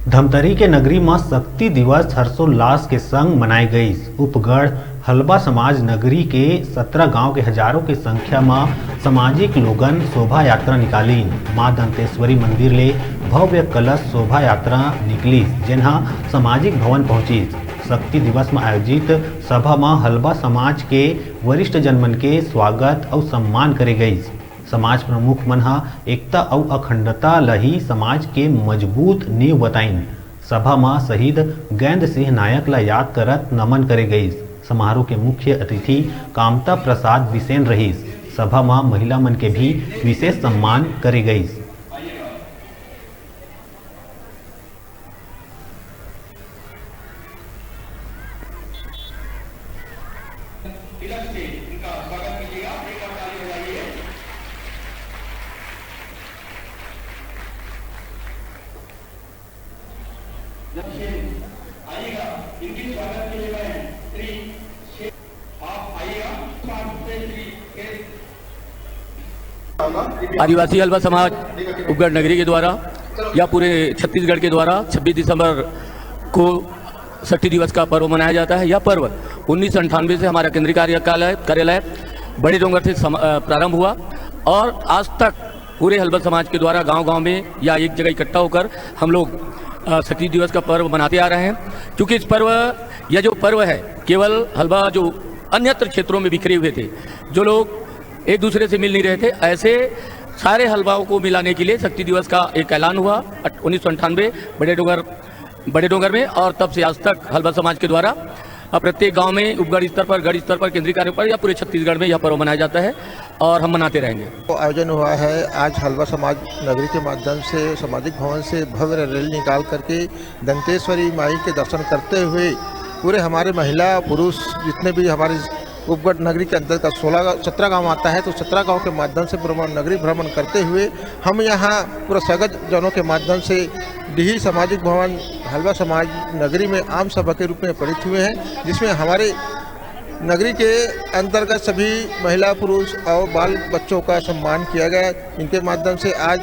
धमतरी के नगरी में शक्ति दिवस हर्षोल्लास के संग मनाई गई। उपगढ़ हलबा समाज नगरी के 17 गांव के हजारों की संख्या में सामाजिक लोगन शोभा यात्रा निकाली। मां दंतेश्वरी मंदिर ले भव्य कलश शोभा यात्रा निकली, जिन्हा सामाजिक भवन पहुंची। शक्ति दिवस में आयोजित सभा में हलबा समाज के वरिष्ठ जनमन के स्वागत और सम्मान करे गई। समाज प्रमुख मन एकता और अखंडता लही समाज के मजबूत नींव बताइन। सभा में शहीद गेंद सिंह नायक ला याद करत नमन करे गई। समारोह के मुख्य अतिथि कामता प्रसाद बिसेन रही। सभा में महिला मन के भी विशेष सम्मान करे गई। आइएगा, इनके स्वागत के लिए मैं श्री आप आइएगा। आदिवासी हलबा समाज उपगढ़ नगरी के द्वारा या पूरे छत्तीसगढ़ के द्वारा 26 दिसंबर को शक्ति दिवस का पर्व मनाया जाता है। यह पर्व 1998 से हमारा केंद्रीय कार्यालय बड़े डोंगर से प्रारंभ हुआ और आज तक पूरे हलबा समाज के द्वारा गांव-गांव में या एक जगह इकट्ठा होकर हम लोग शक्ति दिवस का पर्व मनाते आ रहे हैं। क्योंकि इस पर्व यह जो पर्व है केवल हलबा जो अन्यत्र क्षेत्रों में बिखरे हुए थे, जो लोग एक दूसरे से मिल नहीं रहे थे, ऐसे सारे हलबाओं को मिलाने के लिए शक्ति दिवस का एक ऐलान हुआ 1998 बड़े डोंगर में। और तब से आज तक हलबा समाज के द्वारा प्रत्येक गांव में उपगढ़ स्तर पर, गढ़ स्तर पर, केंद्रीय कार्य पर या पूरे छत्तीसगढ़ में यह पर्व मनाया जाता है और हम मनाते रहेंगे। तो आयोजन हुआ है आज हलबा समाज नगरी के माध्यम से सामाजिक भवन से भव्य रैली निकाल करके दंतेश्वरी माई के दर्शन करते हुए पूरे हमारे महिला पुरुष जितने भी हमारे उपगढ़ नगरी के अंतर्गत 17 गांव आता है, तो 17 गांव के माध्यम से पूरा नगरी भ्रमण करते हुए हम यहाँ पूरा स्वागत जनों के माध्यम से डिही सामाजिक भवन हलबा समाज नगरी में आम सभा के रूप में परिचित हुए हैं, जिसमें हमारे नगरी के अंतर्गत सभी महिला पुरुष और बाल बच्चों का सम्मान किया गया। इनके माध्यम से आज